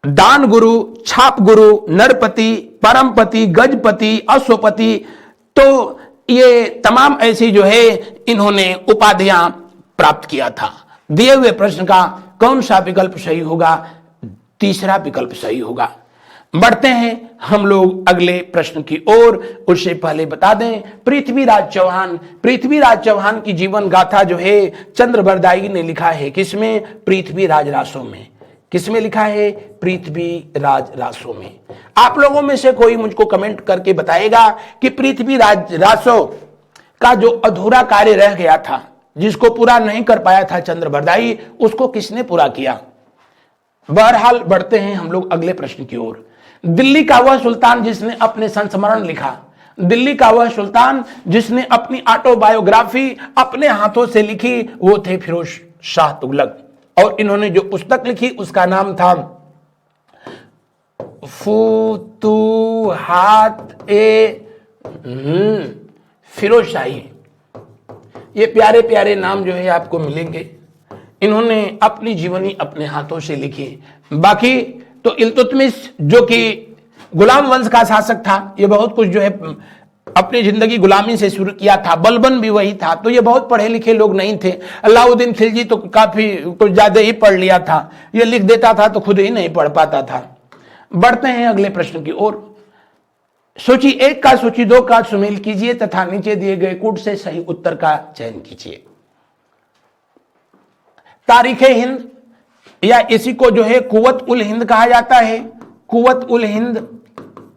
दान गुरु, छाप गुरु, नरपति, परमपति, गजपति, अश्वपति, तो ये तमाम ऐसी जो है इन्होंने उपाधियां प्राप्त किया था। दिए हुए प्रश्न का कौन सा विकल्प सही होगा? तीसरा विकल्प सही होगा। बढ़ते हैं हम लोग अगले प्रश्न की ओर। उससे पहले बता दें पृथ्वीराज चौहान की जीवन गाथा जो है चंद्र बरदाई ने लिखा है। किसमें? पृथ्वीराज रासों में। किसमें लिखा है? पृथ्वीराज रासो में। आप लोगों में से कोई मुझको कमेंट करके बताएगा कि पृथ्वीराज रासो का जो अधूरा कार्य रह गया था, जिसको पूरा नहीं कर पाया था चंद्रबरदाई, उसको किसने पूरा किया? बहरहाल बढ़ते हैं हम लोग अगले प्रश्न की ओर। दिल्ली का वह सुल्तान जिसने अपने संस्मरण लिखा, दिल्ली का वह सुल्तान जिसने अपनी ऑटोबायोग्राफी अपने हाथों से लिखी, वो थे फिरोज शाह तुगलक। और इन्होंने जो पुस्तक लिखी उसका नाम था फुतूहात ए फिरोज शाही। ये प्यारे प्यारे नाम जो है आपको मिलेंगे। इन्होंने अपनी जीवनी अपने हाथों से लिखी। बाकी तो इल्तुतमिश जो कि गुलाम वंश का शासक था, ये बहुत कुछ जो है अपनी जिंदगी गुलामी से शुरू किया था। बलबन भी वही था, तो ये बहुत पढ़े लिखे लोग नहीं थे। अलाउद्दीन खिलजी तो काफी कुछ ज्यादा ही पढ़ लिया था, ये लिख देता था तो खुद ही नहीं पढ़ पाता था। बढ़ते हैं अगले प्रश्न की ओर। सूची 1 का सूची 2 का सुमेल कीजिए तथा नीचे दिए गए कूट से सही उत्तर का चयन कीजिए। तारीखे हिंद, या इसी को जो है कुव्वत उल हिंद कहा जाता है, कुव्वत उल हिंद।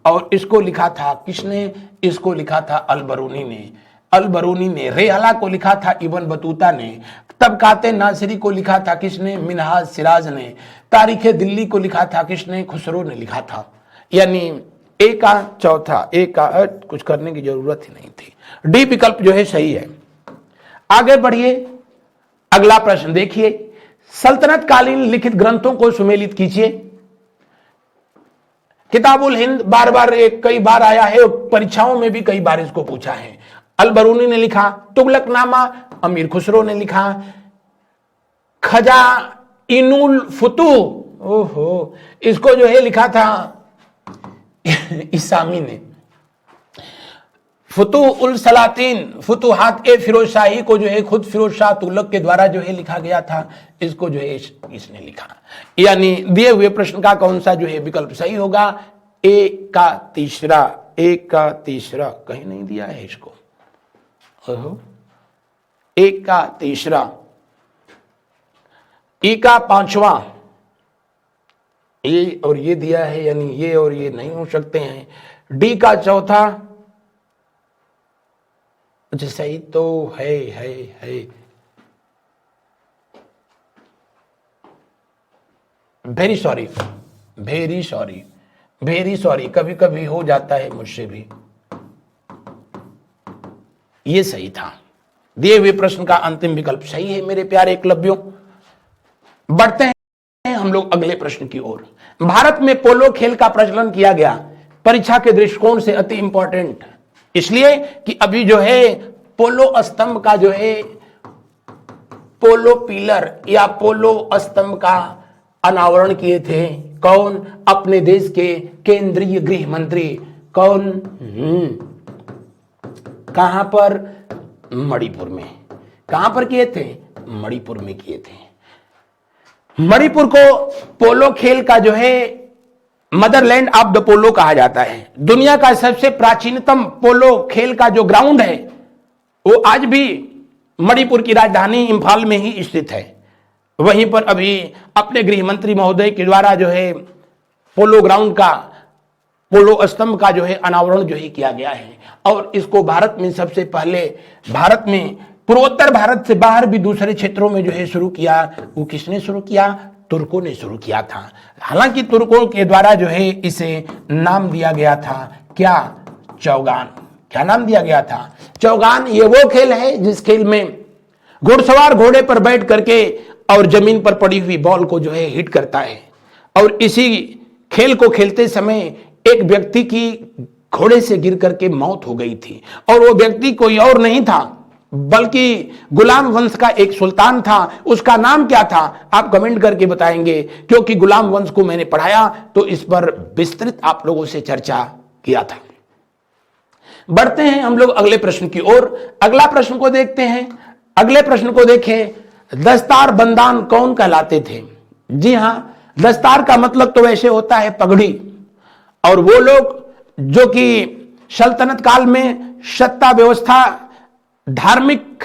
और इसको लिखा था किसने? इसको लिखा था अल-बरूनी ने। अल-बरूनी ने। रेहला को लिखा था इब्न बतूता ने। तबकाते नासिरी को लिखा था किसने? मिनहाज सिराज ने। तारीखे दिल्ली को लिखा था किसने? खुसरो ने लिखा था। यानी ए का चौथा, ए का कुछ करने की जरूरत ही नहीं थी। डी विकल्प जो है सही है। आगे बढ़िए, अगला प्रश्न देखिए। सल्तनत कालीन लिखित ग्रंथों को सुमेलित कीजिए। किताबुल हिंद बार बार कई बार आया है, परीक्षाओं में भी कई बार इसको पूछा है। अल-बरूनी ने लिखा। तुगलकनामा अमीर खुसरो ने लिखा। खजाइनुल फुतूह, ओहो, इसको जो है लिखा था इसामी ने। फुतूह उल सलातीन, फुतूहात ए फिरोज शाही को जो है खुद फिरोज शाह तुगलक के द्वारा जो है लिखा गया था, इसको जो है इसने लिखा। यानी दिए हुए प्रश्न का कौन सा जो है विकल्प सही होगा? ए का तीसरा, ए का तीसरा कहीं नहीं दिया है इसको। ए का तीसरा, ई का पांचवा, ये और ये दिया है, यानी ये और ये नहीं हो सकते हैं। डी का चौथा, सही तो है। वेरी सॉरी, कभी कभी हो जाता है मुझसे भी। ये सही था। दिए हुए प्रश्न का अंतिम विकल्प सही है मेरे प्यारे एकलव्यों। बढ़ते हैं हम लोग अगले प्रश्न की ओर। भारत में पोलो खेल का प्रचलन किया गया, परीक्षा के दृष्टिकोण से अति इंपॉर्टेंट, इसलिए कि अभी जो है पोलो स्तंभ का जो है पोलो पिलर या पोलो स्तंभ का अनावरण किए थे कौन? अपने देश के केंद्रीय गृह मंत्री। कौन? कहां पर? मणिपुर में। कहां पर किए थे? मणिपुर में किए थे। मणिपुर को पोलो खेल का जो है मदरलैंड ऑफ द पोलो कहा जाता है। दुनिया का सबसे प्राचीनतम पोलो खेल का जो ग्राउंड है वो आज भी मणिपुर की राजधानी इंफाल में ही स्थित है। वहीं पर अभी अपने गृह मंत्री महोदय के द्वारा जो है पोलो ग्राउंड का, पोलो स्तंभ का जो है अनावरण जो है किया गया है। और इसको भारत में सबसे पहले, भारत में पूर्वोत्तर भारत से बाहर भी दूसरे क्षेत्रों में जो है शुरू किया। वो किसने शुरू किया? तुर्कों ने शुरू किया था। हालांकि तुर्कों के द्वारा जो है इसे नाम दिया गया था क्या? चौगान। क्या नाम दिया गया था? चौगान। ये वो खेल है जिस खेल में घुड़सवार घोड़े पर बैठ करके और जमीन पर पड़ी हुई बॉल को जो है हिट करता है। और इसी खेल को खेलते समय एक व्यक्ति की घोड़े से गिर करके मौत हो गई थी, और वो व्यक्ति कोई और नहीं था बल्कि गुलाम वंश का एक सुल्तान था। उसका नाम क्या था? आप कमेंट करके बताएंगे, क्योंकि गुलाम वंश को मैंने पढ़ाया तो इस पर विस्तृत आप लोगों से चर्चा किया था। बढ़ते हैं हम लोग अगले प्रश्न की ओर। अगला प्रश्न को देखते हैं। अगले प्रश्न को देखें। दस्तार बंदान कौन कहलाते थे? जी हां, दस्तार का मतलब तो वैसे होता है पगड़ी, और वो लोग जो कि सल्तनत काल में सत्ता व्यवस्था धार्मिक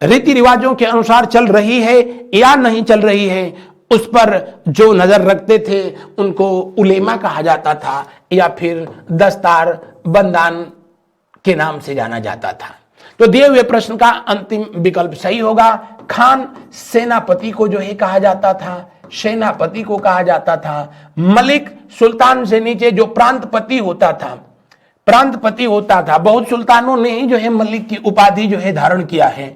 रीति रिवाजों के अनुसार चल रही है या नहीं चल रही है, उस पर जो नजर रखते थे उनको उलेमा कहा जाता था या फिर दस्तार बंदान के नाम से जाना जाता था। तो दिए हुए प्रश्न का अंतिम विकल्प सही होगा। खान सेनापति को जो है कहा जाता था, सेनापति को कहा जाता था। मलिक सुल्तान से नीचे जो प्रांतपति होता था, प्रांतपति होता था। बहुत सुल्तानों ने ही जो है मलिक की उपाधि जो है धारण किया है।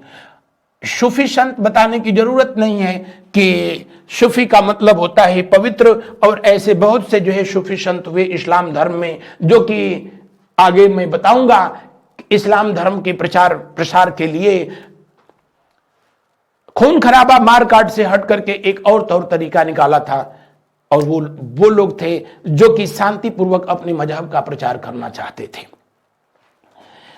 सूफी संत बताने की जरूरत नहीं है कि सूफी का मतलब होता है पवित्र, और ऐसे बहुत से जो है सूफी संत हुए इस्लाम धर्म में, जो कि आगे मैं बताऊंगा। इस्लाम धर्म के प्रसार के लिए खून खराबा मार काट से हट करके एक और तौर तरीका निकाला था, और वो लोग थे जो कि शांतिपूर्वक अपने मजहब का प्रचार करना चाहते थे।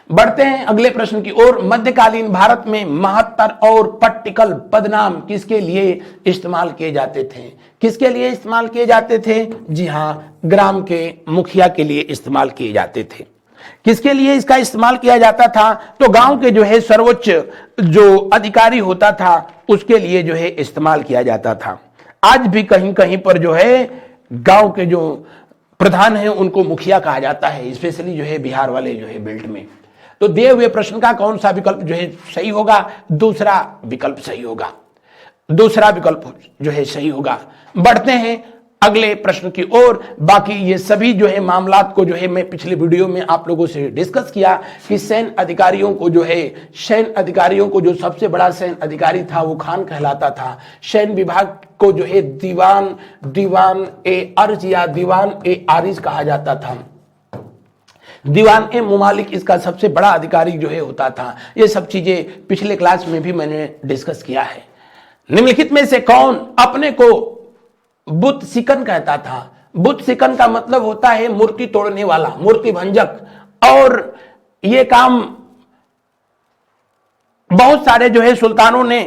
बढ़ते हैं अगले प्रश्न की ओर। मध्यकालीन भारत में महत्तर और पट्टिकल पदनाम किसके लिए इस्तेमाल किए जाते थे? किसके लिए इस्तेमाल किए जाते थे? जी हां, ग्राम के मुखिया के लिए इस्तेमाल किए जाते थे। किसके लिए इसका इस्तेमाल किया जाता था? तो गांव के जो है सर्वोच्च जो अधिकारी होता था उसके लिए जो है इस्तेमाल किया जाता था। आज भी कहीं कहीं पर जो है गांव के जो प्रधान हैं उनको मुखिया कहा जाता है, स्पेशली जो है बिहार वाले जो है बेल्ट में। तो दिए हुए प्रश्न का कौन सा विकल्प जो है सही होगा? दूसरा विकल्प सही होगा। दूसरा विकल्प जो है सही होगा। बढ़ते हैं अगले प्रश्न की ओर। बाकी ये सभी जो है मामलात को जो है मैं पिछले वीडियो में आप लोगों से डिस्कस किया कि सैन्य अधिकारियों को जो है, सैन्य अधिकारियों को जो सबसे बड़ा सैन्य अधिकारी था वो खान कहलाता था। सैन्य विभाग को जो है दीवान ए अर्ज या दीवान ए आरिज कहा जाता था। दीवान ए मुमालिक इसका सबसे बड़ा अधिकारी जो है होता था। ये सब चीजें पिछले क्लास में भी मैंने डिस्कस किया है। निम्नलिखित में से कौन अपने को बुत सिकन कहता था? बुत सिकन का मतलब होता है मूर्ति तोड़ने वाला, मूर्ति भंजक। और ये काम बहुत सारे जो है सुल्तानों ने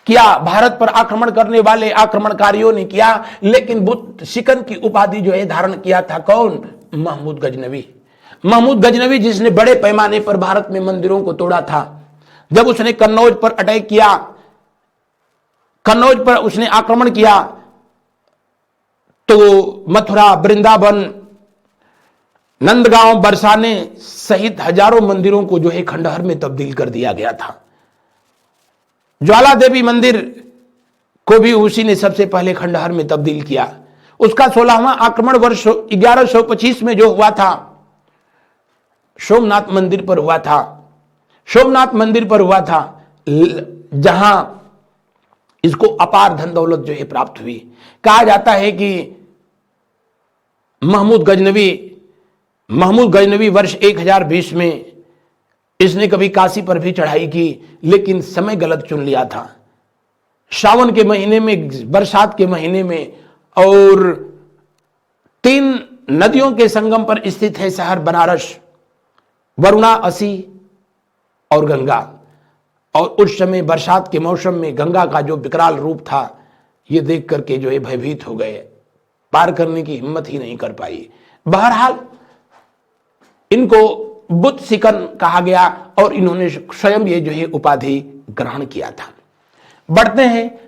किया, भारत पर आक्रमण करने वाले आक्रमणकारियों ने किया, लेकिन बुत सिकन की उपाधि जो है धारण किया था कौन? महमूद गजनवी। महमूद गजनवी जिसने बड़े पैमाने पर भारत में मंदिरों को तोड़ा था। जब उसने कन्नौज पर अटैक किया, कन्नौज पर उसने आक्रमण किया, तो मथुरा, वृंदावन, नंदगांव, बरसाने सहित हजारों मंदिरों को जो है खंडहर में तब्दील कर दिया गया था। ज्वाला देवी मंदिर को भी उसी ने सबसे पहले खंडहर में तब्दील किया। उसका 16वां आक्रमण वर्ष 1125 में जो हुआ था सोमनाथ मंदिर पर हुआ था। सोमनाथ मंदिर पर हुआ था जहां इसको अपार धन दौलत जो है प्राप्त हुई। कहा जाता है कि महमूद गजनवी वर्ष 1020 में इसने कभी काशी पर भी चढ़ाई की, लेकिन समय गलत चुन लिया था। सावन के महीने में, बरसात के महीने में, और 3 नदियों के संगम पर स्थित है शहर बनारस, वरुणा, असी और गंगा। और उस समय बरसात के मौसम में गंगा का जो विकराल रूप था, ये देख करके जो है भयभीत हो गए, पार करने की हिम्मत ही नहीं कर पाई। बहरहाल इनको बुत सिकन कहा गया और इन्होंने स्वयं ये जो है उपाधि ग्रहण किया था। बढ़ते हैं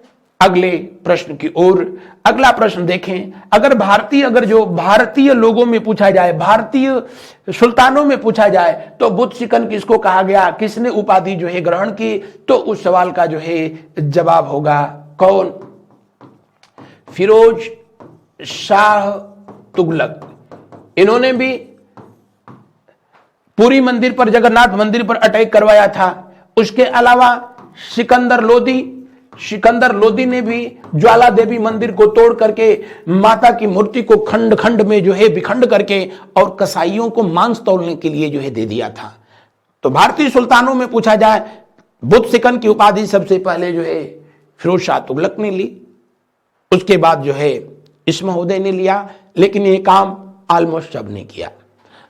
अगले प्रश्न की ओर। अगला प्रश्न देखें। अगर भारतीय लोगों में पूछा जाए, भारतीय सुल्तानों में पूछा जाए, तो बुत सिकन किसको कहा गया, किसने उपाधि जो है ग्रहण की? तो उस सवाल का जो है जवाब होगा कौन? फिरोज शाह तुगलक। इन्होंने भी पुरी मंदिर पर, जगन्नाथ मंदिर पर अटैक करवाया था। उसके अलावा सिकंदर लोदी ने भी ज्वाला देवी मंदिर को तोड़ करके माता की मूर्ति को खंड खंड में जो है विखंड करके और कसाईयों को मांस तोड़ने के लिए जो है दे दिया था। तो भारतीय सुल्तानों में पूछा जाए, बुत सिकन की उपाधि सबसे पहले जो है फिरोज शाह तुगलक ने ली, उसके बाद जो है इस महोदय ने लिया, लेकिन ये काम ऑलमोस्ट सबने किया।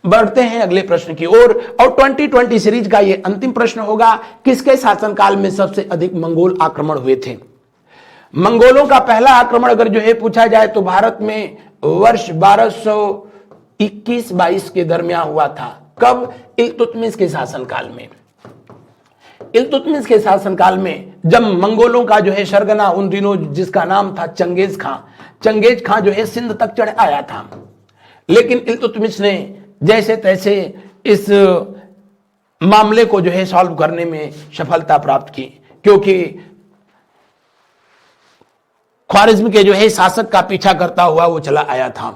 बढ़ते हैं अगले प्रश्न की ओर और 2020 सीरीज का यह अंतिम प्रश्न होगा। किसके शासनकाल में सबसे अधिक मंगोल आक्रमण हुए थे? मंगोलों का पहला आक्रमण अगर जो है पूछा जाए तो भारत में वर्ष 1221-22 के दरमियान हुआ था। कब? इल्तुतमिश के शासनकाल में। इल्तुतमिश के शासनकाल में जब मंगोलों का जो है सरगना उन दिनों जिसका नाम था चंगेज खां जो है सिंध तक चढ़ आया था, लेकिन इल्तुतमिश ने जैसे तैसे इस मामले को जो है सॉल्व करने में सफलता प्राप्त की, क्योंकि ख्वारिज्म के जो है शासक का पीछा करता हुआ वो चला आया था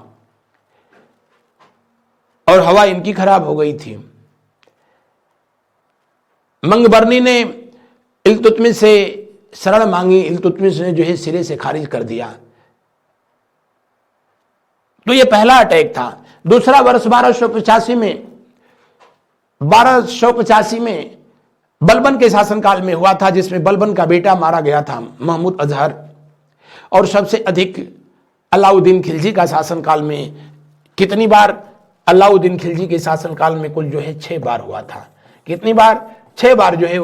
और हवा इनकी खराब हो गई थी। मंगबरनी ने इल्तुतमिश से शरण मांगी, इल्तुतमिश ने जो है सिरे से खारिज कर दिया। तो ये पहला अटैक था। दूसरा वर्ष 1285 में बलबन के शासनकाल में हुआ था, जिसमें बलबन का बेटा मारा गया था महमूद अजहर। और सबसे अधिक अलाउद्दीन खिलजी का शासनकाल में कितनी बार, अलाउद्दीन खिलजी के शासनकाल में कुल जो है 6 बार हुआ था। कितनी बार? 6 बार जो है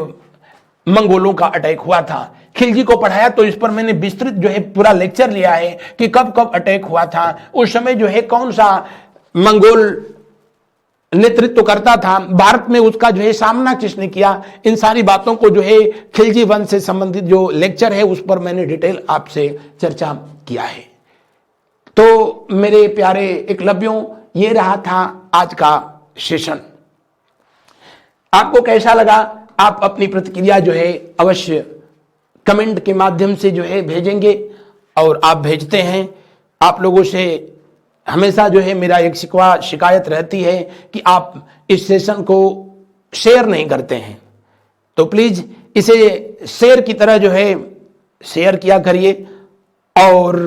मंगोलों का अटैक हुआ था। खिलजी को पढ़ाया तो इस पर मैंने विस्तृत जो है पूरा लेक्चर लिया है कि कब कब अटैक हुआ था, उस समय जो है कौन सा मंगोल नेतृत्व करता था, भारत में उसका जो है सामना किसने किया। इन सारी बातों को जो है खिलजी वंश से संबंधित जो लेक्चर है उस पर मैंने डिटेल आपसे चर्चा किया है। तो मेरे प्यारे एकलव्यों, ये रहा था आज का सेशन। आपको कैसा लगा? आप अपनी प्रतिक्रिया जो है अवश्य कमेंट के माध्यम से जो है भेजेंगे, और आप भेजते हैं। आप लोगों से हमेशा जो है मेरा एक शिकायत रहती है कि आप इस सेशन को शेयर नहीं करते हैं, तो प्लीज इसे शेयर की तरह जो है शेयर किया करिए और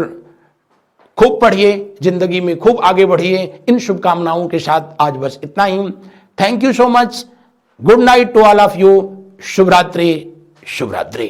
खूब पढ़िए, जिंदगी में खूब आगे बढ़िए। इन शुभकामनाओं के साथ आज बस इतना ही। Thank you so much. Good night to all of you. शुभ रात्रि, शुभ रात्रि।